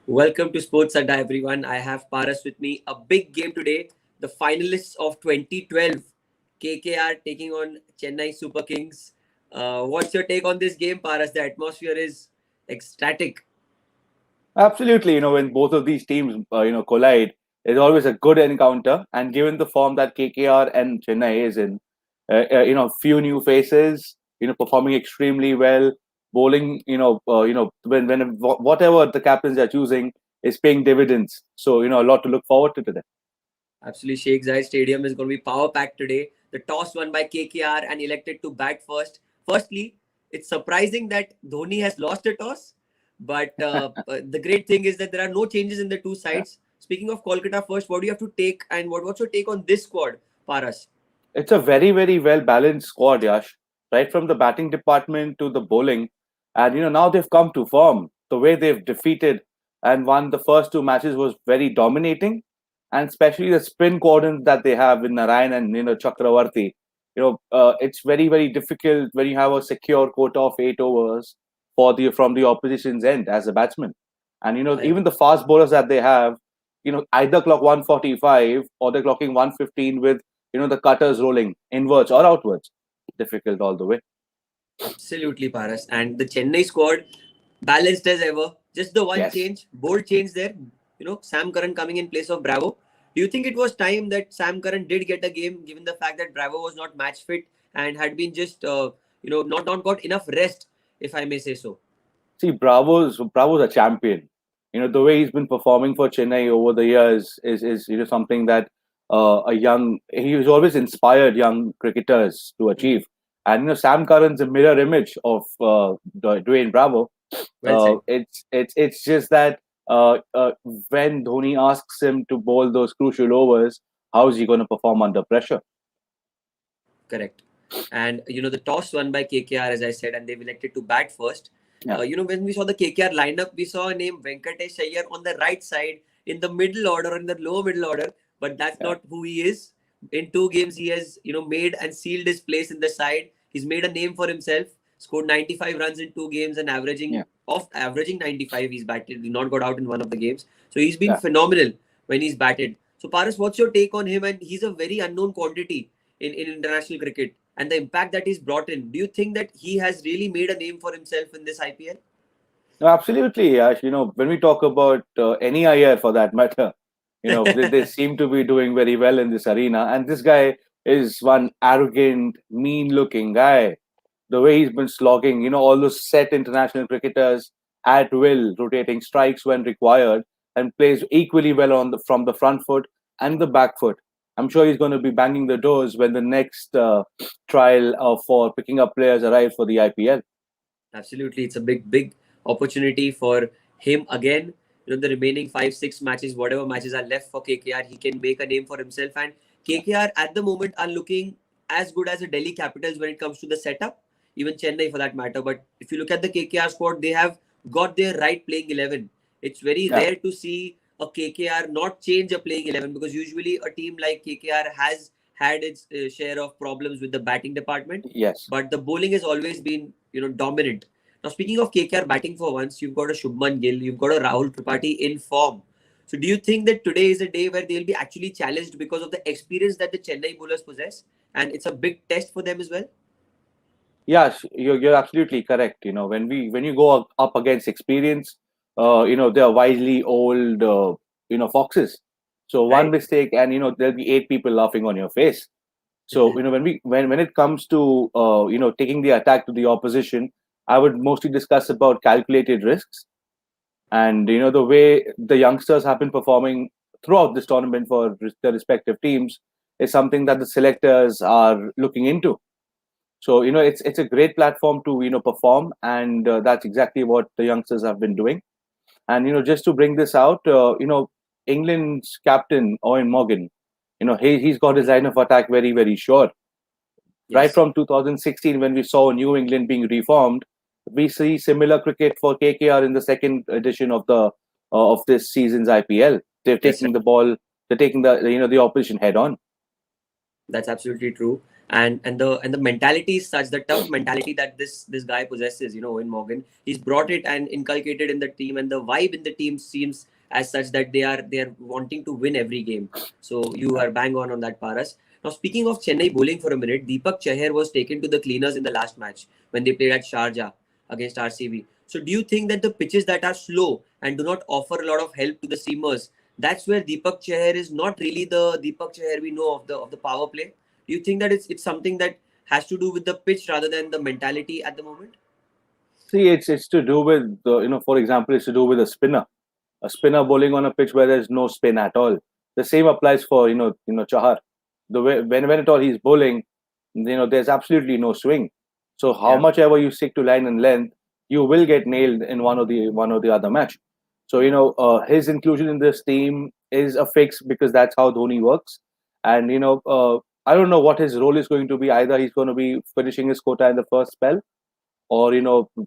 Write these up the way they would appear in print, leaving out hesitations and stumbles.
Welcome to Sports Adda, everyone. I have Paras with me. A big game today. The finalists of 2012, KKR taking on Chennai Super Kings. What's your take on this game, Paras? The atmosphere is ecstatic. Absolutely, when both of these teams, collide, it's always a good encounter. And given the form that KKR and Chennai is in, few new faces, performing extremely well, bowling, when whatever the captains are choosing is paying dividends. So, a lot to look forward to today. Absolutely, Sheikh Zayed Stadium is going to be power packed today. The toss won by KKR and elected to bat first. Firstly, it's surprising that Dhoni has lost a toss, but the great thing is that there are no changes in the two Yeah. sides. Speaking of Kolkata first, what do you have to take and what's your take on this squad, Paras? It's a very, very well balanced squad, Yash. Right from the batting department to the bowling, and now they've come to form. The way they've defeated and won the first two matches was very dominating, and especially the spin coordinates that they have in Narayan and Chakravarti. It's very, very difficult when you have a secure quota of 8 overs from the opposition's end as a batsman, and I even the fast bowlers that they have, either clock 145 or they're clocking 115 with the cutters rolling inwards or outwards. Difficult all the way. Absolutely, Paras. And the Chennai squad, balanced as ever. Just the one Yes. change, bold change there. Sam Curran coming in place of Bravo. Do you think it was time that Sam Curran did get a game, given the fact that Bravo was not match fit and had been just, not got enough rest, if I may say so? See, Bravo's a champion. The way he's been performing for Chennai over the years is something that he was always inspired young cricketers to Mhm. achieve. And Sam Curran's a mirror image of Dwayne Bravo. Well said. It's just that when Dhoni asks him to bowl those crucial overs, how is he going to perform under pressure? Correct. And the toss won by KKR, as I said, and they've elected to bat first. Yeah, When we saw the KKR lineup, we saw a name Venkatesh Iyer on the right side in the middle order, in the lower middle order, but that's yeah, not who he is. In two games, he has made and sealed his place in the side. He's made a name for himself. Scored 95 runs in two games and yeah, averaging 95. He's batted. He not got out in one of the games, so he's been yeah. phenomenal when he's batted. So Paris, what's your take on him? And he's a very unknown quantity in international cricket and the impact that he's brought in. Do you think that he has really made a name for himself in this IPL? No, absolutely, Yash. When we talk about any IR for that matter, they seem to be doing very well in this arena. And this guy is one arrogant, mean-looking guy. The way he's been slogging, all those set international cricketers at will, rotating strikes when required, and plays equally well from the front foot and the back foot. I'm sure he's going to be banging the doors when the next trial for picking up players arrives for the IPL. Absolutely, it's a big opportunity for him again. The remaining 5, 6 matches, whatever matches are left for KKR, he can make a name for himself. And KKR at the moment are looking as good as the Delhi Capitals when it comes to the setup, even Chennai for that matter. But if you look at the KKR squad, they have got their right playing 11. It's very Yeah. rare to see a KKR not change a playing 11 because usually a team like KKR has had its share of problems with the batting department, Yes. but the bowling has always been dominant. Now, speaking of KKR batting for once, you've got a Shubman Gill, you've got a Rahul Tripathi in form. So, do you think that today is a day where they'll be actually challenged because of the experience that the Chennai bowlers possess, and it's a big test for them as well? Yes, you're absolutely correct. When you go up against experience, they are wisely old, foxes. So one Right. mistake, and there'll be eight people laughing on your face. So when it comes to taking the attack to the opposition, I would mostly discuss about calculated risks, and the way the youngsters have been performing throughout this tournament for their respective teams is something that the selectors are looking into. So it's a great platform to perform, and that's exactly what the youngsters have been doing. And just to bring this out, England's captain Owen Morgan, he's got his line of attack very, very sure. Right Yes. from 2016, when we saw New England being reformed, we see similar cricket for KKR in the second edition of this season's IPL. They're Yes, taking the ball, they're taking the opposition head on. that's absolutely true. And the mentality is such, the tough mentality that this guy possesses, Owen Morgan. He's brought it and inculcated in the team, and the vibe in the team seems as such that they are wanting to win every game. So you are bang on that, Paras. Now, speaking of Chennai bowling for a minute, Deepak Chahar was taken to the cleaners in the last match when they played at Sharjah against RCB. So do you think that the pitches that are slow and do not offer a lot of help to the seamers, that's where Deepak Chahar is not really the Deepak Chahar we know of the power play? Do you think that it's something that has to do with the pitch rather than the mentality at the moment? See, it's to do with for example, it's to do with a spinner bowling on a pitch where there's no spin at all. The same applies for Chahar. The way when at all he's bowling, there's absolutely no swing. So how Yeah. much ever you stick to line and length, you will get nailed in one or the other match. So his inclusion in this team is a fix because that's how Dhoni works. And I don't know what his role is going to be. Either he's going to be finishing his quota in the first spell, or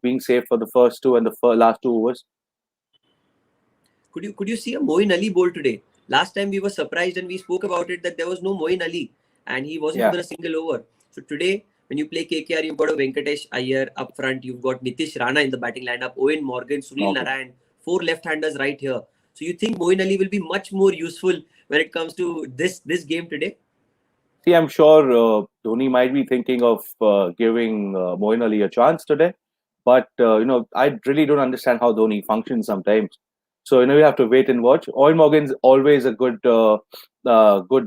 being safe for the first two and the last two overs. Could you see a Moeen Ali bowl today? Last time we were surprised and we spoke about it that there was no Moeen Ali and he wasn't Yeah. given a single over. So today, when you play KKR, you've got a Venkatesh Iyer up front, you've got Nitish Rana in the batting lineup, Owen Morgan, Sunil Morgan. Narayan, four left-handers right here. So you think Moeen Ali will be much more useful when it comes to this game today? See, I'm sure Dhoni might be thinking of giving Moeen Ali a chance today, but I really don't understand how Dhoni functions sometimes. So we have to wait and watch. Oil Morgan's always a good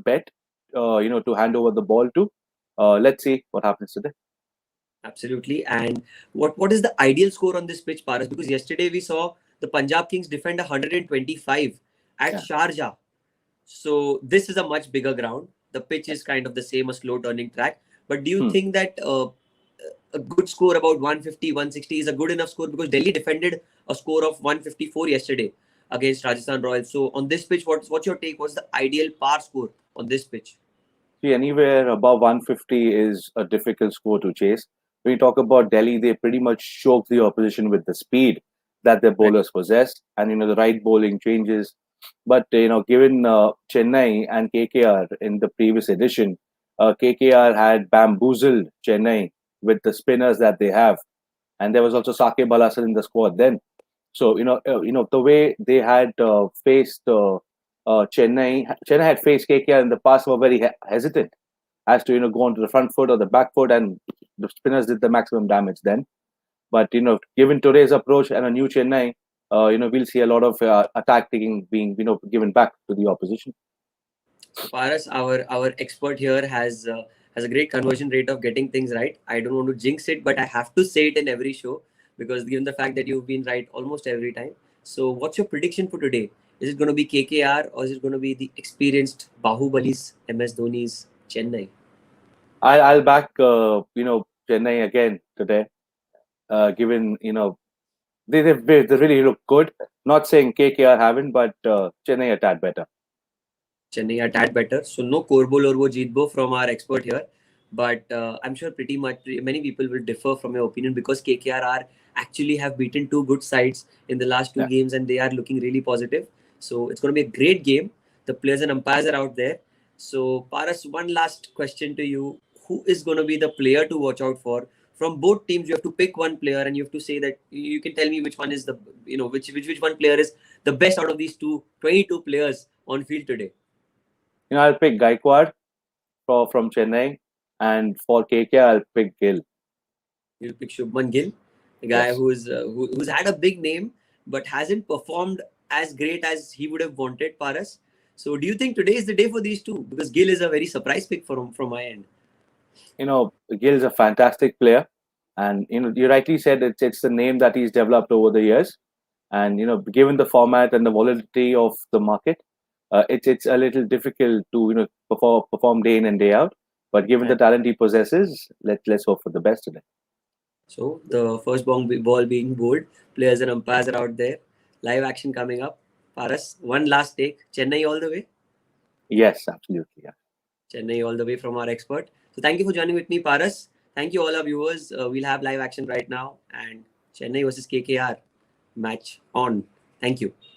bet, to hand over the ball to. Let's see what happens today. Absolutely. And what is the ideal score on this pitch, Paras? Because yesterday we saw the Punjab Kings defend 125 at Yeah. Sharjah. So this is a much bigger ground. The pitch is kind of the same, a slow turning track. But do you Hmm. think that a good score about 150, 160 is a good enough score? Because Delhi defended a score of 154 yesterday against Rajasthan Royals. So on this pitch, what's your take? What's the ideal par score on this pitch? See, anywhere above 150 is a difficult score to chase. When you talk about Delhi, they pretty much choke the opposition with the speed that their Right. bowlers possess, and the right bowling changes. But given Chennai and KKR in the previous edition, KKR had bamboozled Chennai with the spinners that they have, and there was also Sake Balasan in the squad then. So the way they had faced Chennai had faced KKR in the past were very hesitant as to go onto the front foot or the back foot, and the spinners did the maximum damage then. But given today's approach and a new Chennai, we'll see a lot of attack taking being given back to the opposition. So Paras, our expert here has a great conversion rate of getting things right. I don't want to jinx it, but I have to say it in every show because given the fact that you've been right almost every time. So what's your prediction for today? Is it going to be KKR or is it going to be the experienced Bahubalis, MS Dhoni's Chennai? I'll back Chennai again today. Given they really look good. Not saying KKR haven't, but Chennai a tad better. Chennai are tad better. So no Korbo Lorbo Jeetbo from our expert here. But I'm sure pretty much many people will differ from your opinion because KKR are actually have beaten two good sides in the last two Yeah. games and they are looking really positive. So it's going to be a great game. The players and umpires are out there. So Paras, one last question to you. Who is going to be the player to watch out for? From both teams, you have to pick one player and you have to say that you can tell me which one is the, which one player is the best out of these 22 players on field today. I'll pick Gaikwad from Chennai, and for KKR, I'll pick Gill. You'll pick Shubman Gill, a guy Yes. who's had a big name but hasn't performed as great as he would have wanted, Paras. So, do you think today is the day for these two? Because Gill is a very surprise pick from my end. Gill's a fantastic player, and you rightly said it's the name that he's developed over the years, and given the format and the volatility of the market, it's a little difficult to perform day in and day out. But given the Right. talent he possesses, let's hope for the best today. So, the first ball being bowled, players and umpires are out there. Live action coming up. Paras, one last take. Chennai all the way. Yes, absolutely. Yeah. Chennai all the way from our expert. So, thank you for joining with me, Paras. Thank you, all our viewers. We'll have live action right now. And Chennai versus KKR match on. Thank you.